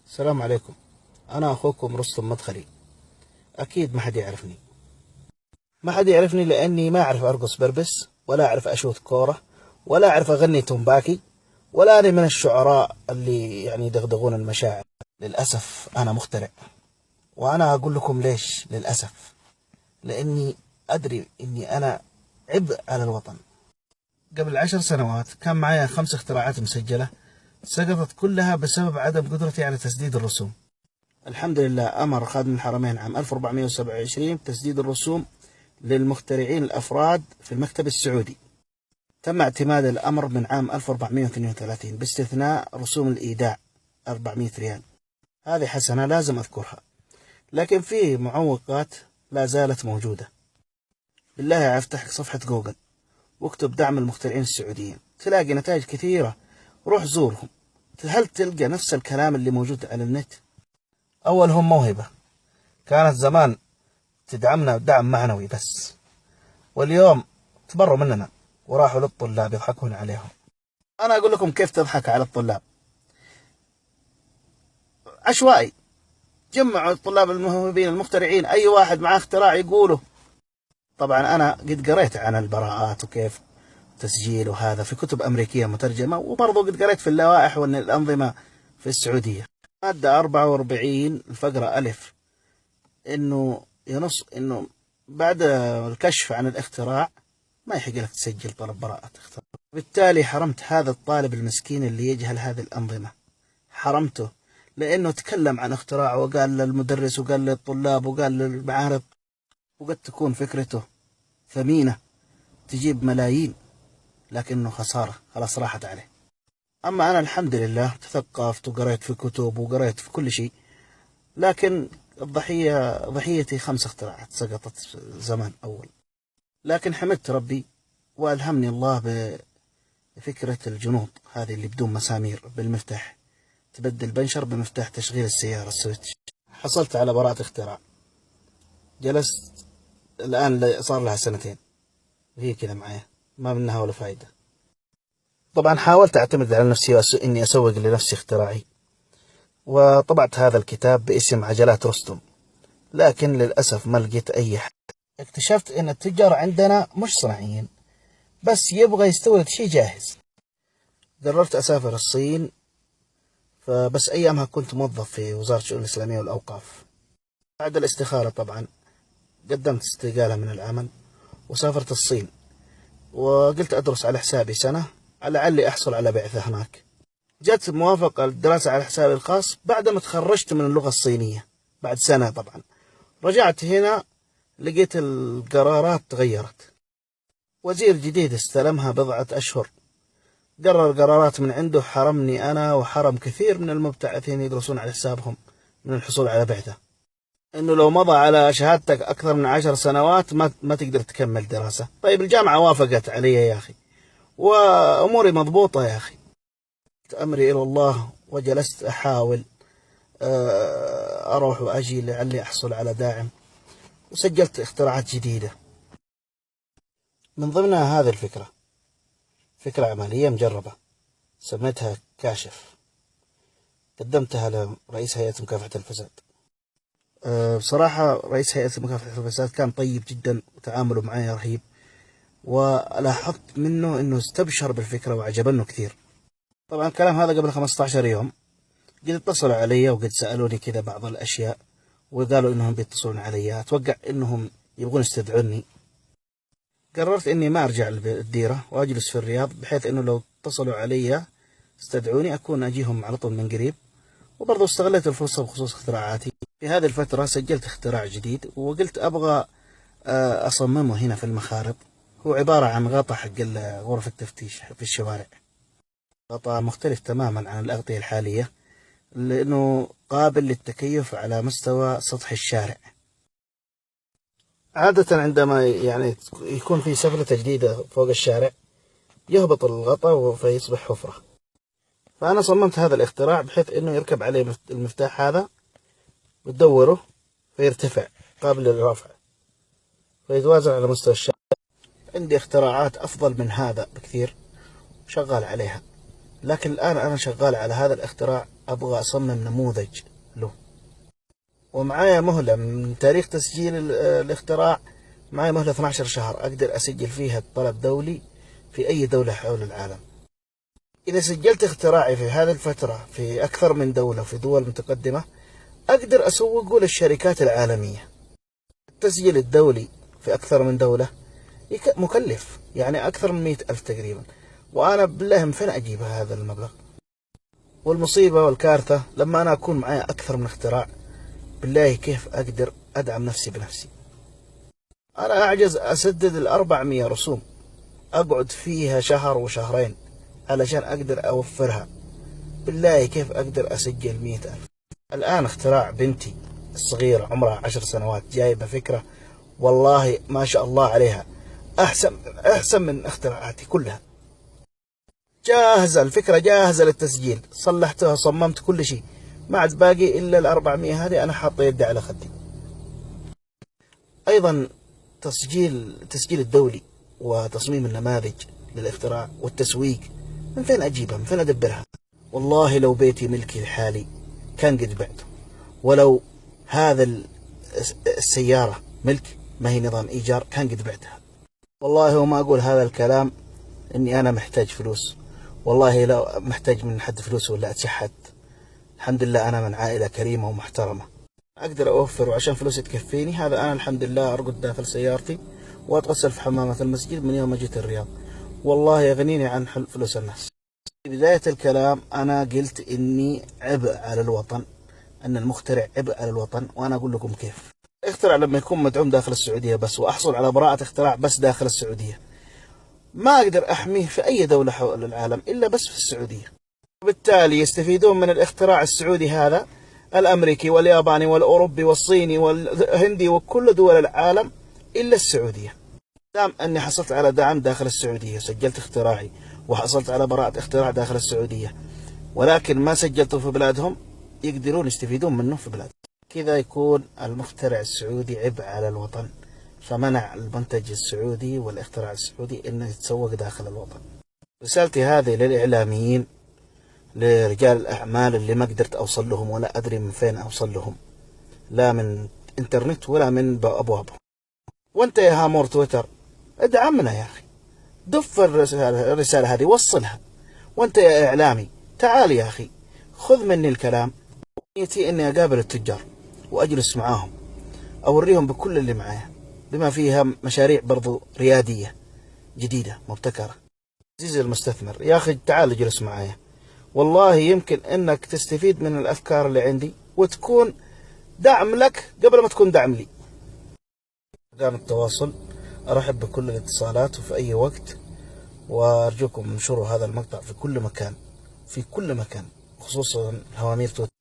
السلام عليكم. أنا أخوكم رستم مدخلي. أكيد ما حد يعرفني. ما حد يعرفني لأني ما أعرف أرقص بربس، ولا أعرف أشوت كورة، ولا أعرف أغني تنباكي، ولا أنا من الشعراء اللي يدغدغون المشاعر. للأسف أنا مخترع، وأنا أقول لكم ليش للأسف. لأني أدري أني أنا عبء على الوطن. قبل 10 سنوات كان معي 5 اختراعات مسجلة، سقطت كلها بسبب عدم قدرتي على تسديد الرسوم. الحمد لله أمر خادم الحرمين عام 1427 بتسديد الرسوم للمخترعين الأفراد في المكتب السعودي. تم اعتماد الأمر من عام 1432 باستثناء رسوم الإيداع 400 ريال. هذه حسنة لازم أذكرها، لكن في معوقات لا زالت موجودة. بالله افتح صفحة جوجل واكتب دعم المخترعين السعوديين، تلاقي نتائج كثيرة. روح زورهم، هل تلقى نفس الكلام اللي موجود على النت؟ أولهم موهبة، كانت زمان تدعمنا دعم معنوي بس، واليوم تبروا مننا وراحوا للطلاب يضحكون عليهم. أنا أقول لكم كيف تضحك على الطلاب. عشوائي، جمعوا الطلاب الموهوبين المخترعين، أي واحد معاه اختراع يقوله. طبعا أنا قد قريت عن البراءات وكيف تسجيل وهذا في كتب أمريكية مترجمة، وبرضو قد قريت في اللوائح والأنظمة في السعودية. مادة 44 الفقرة ألف إنه ينص إنه بعد الكشف عن الاختراع ما يحق لك تسجل طلب براءة اختراع. بالتالي حرمت هذا الطالب المسكين اللي يجهل هذه الأنظمة، حرمته لأنه تكلم عن اختراعه وقال للمدرس وقال للطلاب وقال للمعارض، وقد تكون فكرته ثمينة تجيب ملايين، لكنه خسارة خلاص راحت عليه. أما أنا الحمد لله تثقفت وقريت في كتب وقريت في كل شيء، لكن ضحيتي 5 اختراعات سقطت زمان أول. لكن حمدت ربي وألهمني الله بفكرة الجنوط هذه اللي بدون مسامير بالمفتاح، تبدل بنشر بمفتاح تشغيل السيارة السويتش. حصلت على براءة اختراع، جلست الآن صار لها 2 سنين وهي كذا معايا ما منها ولا فايدة. طبعا حاولت أعتمد على نفسي وإني أسوق لنفسي اختراعي، وطبعت هذا الكتاب باسم عجلات رستم، لكن للأسف ما لقيت أي حد. اكتشفت أن التجار عندنا مش صناعيين، بس يبغى يستورد شيء جاهز. قررت أسافر الصين، فبس أيامها كنت موظف في وزارة الشؤون الإسلامية والأوقاف. بعد الاستخارة طبعا قدمت استقالة من العمل وسافرت الصين، وقلت أدرس على حسابي سنة لعلي أحصل على بعثة هناك. جت موافقة للدراسة على حسابي الخاص بعد ما تخرجت من اللغة الصينية بعد سنة. طبعا رجعت هنا لقيت القرارات تغيرت، وزير جديد استلمها بضعة أشهر، قرر قرارات من عنده حرمني أنا وحرم كثير من المبتعثين يدرسون على حسابهم من الحصول على بعثة. إنه لو مضى على شهادتك أكثر من 10 سنوات ما تقدر تكمل دراسة. طيب الجامعة وافقت علي يا أخي، وأموري مضبوطة يا أخي. أمري إلى الله وجلست أحاول أروح وأجي لعلي أحصل على داعم، وسجلت اختراعات جديدة. من ضمنها هذه الفكرة، فكرة عملية مجربة سميتها كاشف، قدمتها لرئيس هيئة مكافحة الفساد. بصراحة رئيس هيئة مكافحة الفساد كان طيب جدا وتعامله معي رهيب، ولاحظت منه أنه استبشر بالفكرة وعجبنه كثير. طبعا الكلام هذا قبل 15 يوم. قد اتصلوا علي وقد سألوني كذا بعض الأشياء، وقالوا إنهم بيتصلون علي. أتوقع إنهم يبغون يستدعوني. قررت إني ما أرجع الديرة وأجلس في الرياض، بحيث إنه لو اتصلوا علي استدعوني أكون أجيهم على طول من قريب. وبرضه استغلت الفرصة بخصوص اختراعاتي. في هذه الفترة سجلت اختراع جديد وقلت أبغى أصممه هنا في المخارط. هو عبارة عن غطاء حق غرف التفتيش في الشوارع، غطاء مختلف تماما عن الأغطية الحالية، لأنه قابل للتكيف على مستوى سطح الشارع. عادة عندما يكون في سفلة جديدة فوق الشارع يهبط الغطاء فيصبح حفرة. فأنا صممت هذا الاختراع بحيث أنه يركب عليه المفتاح هذا وتدوره فيرتفع قابل للرفع فيتوازن على مستوى الشارع. عندي اختراعات أفضل من هذا بكثير شغال عليها، لكن الآن أنا شغال على هذا الاختراع، أبغى أصمم نموذج له، ومعايا مهلة من تاريخ تسجيل الاختراع، معايا مهلة 12 شهر أقدر أسجل فيها طلب دولي في أي دولة حول العالم. إذا سجلت اختراعي في هذه الفترة في أكثر من دولة في دول متقدمة، أقدر أسوقه للشركات العالمية. التسجيل الدولي في أكثر من دولة مكلف، يعني أكثر من 100,000 تقريبا، وأنا بالله من فين أجيب هذا المبلغ؟ والمصيبة والكارثة لما أنا أكون معي أكثر من اختراع، بالله كيف أقدر أدعم نفسي بنفسي؟ أنا أعجز أسدد 400 رسوم، أقعد فيها شهر وشهرين علشان أقدر أوفرها. بالله كيف أقدر أسجل 100,000؟ الآن اختراع بنتي الصغيرة عمرها 10 سنوات جايبة فكرة، والله ما شاء الله عليها، أحسن من اختراعاتي كلها. جاهزة الفكرة، جاهزة للتسجيل، صلحتها صممت كل شيء، ما عاد باقي إلا 400 هذه أنا حاطة يدي على خدي. أيضا تسجيل الدولي وتصميم النماذج للاختراع والتسويق، من فين أجيبها؟ من فين أدبرها؟ والله لو بيتي ملكي لحالي كان قد بعته، ولو هذا السيارة ملك ما هي نظام إيجار كان قد بعتها. والله وما أقول هذا الكلام إني أنا محتاج فلوس، والله لو محتاج من حد فلوس ولا أتشحت، الحمد لله أنا من عائلة كريمة ومحترمة، أقدر أوفر، وعشان فلوسي تكفيني هذا أنا الحمد لله أرقد داخل سيارتي وأتغسل في حمامة المسجد من يوم ما جيت الرياض، والله يغنيني عن فلوس الناس. في بداية الكلام أنا قلت إني عبء على الوطن، أن المخترع عبء على الوطن، وأنا أقول لكم كيف. اخترع لما يكون مدعوم داخل السعودية بس، وأحصل على براءة اختراع بس داخل السعودية، ما أقدر أحميه في أي دولة حول العالم إلا بس في السعودية. وبالتالي يستفيدون من الاختراع السعودي هذا الأمريكي والياباني والأوروبي والصيني والهندي وكل دول العالم إلا السعودية. دام أني حصلت على دعم داخل السعودية، سجلت اختراعي وحصلت على براءة اختراع داخل السعودية، ولكن ما سجلته في بلادهم، يقدرون يستفيدون منه في بلادهم. كذا يكون المخترع السعودي عبء على الوطن، فمنع المنتج السعودي والاختراع السعودي أنه يتسوق داخل الوطن. رسالتي هذه للإعلاميين، لرجال الأعمال اللي ما قدرت أوصل لهم ولا أدري من فين أوصل لهم، لا من إنترنت ولا من أبوابهم. وأنت يا هامور تويتر ادعمنا يا أخي، دف الرسالة هذه وصلها. وأنت يا إعلامي تعال يا أخي خذ مني الكلام، نيتي إني أقابل التجار وأجلس معاهم أوريهم بكل اللي معايا، بما فيها مشاريع برضو ريادية جديدة مبتكرة. عزيزي المستثمر يا أخي تعال اجلس معايا، والله يمكن انك تستفيد من الافكار اللي عندي وتكون دعم لك قبل ما تكون دعم لي. مكان التواصل، ارحب بكل الاتصالات وفي اي وقت، وارجوكم انشروا هذا المقطع في كل مكان، في كل مكان، خصوصا هوامير تويتر.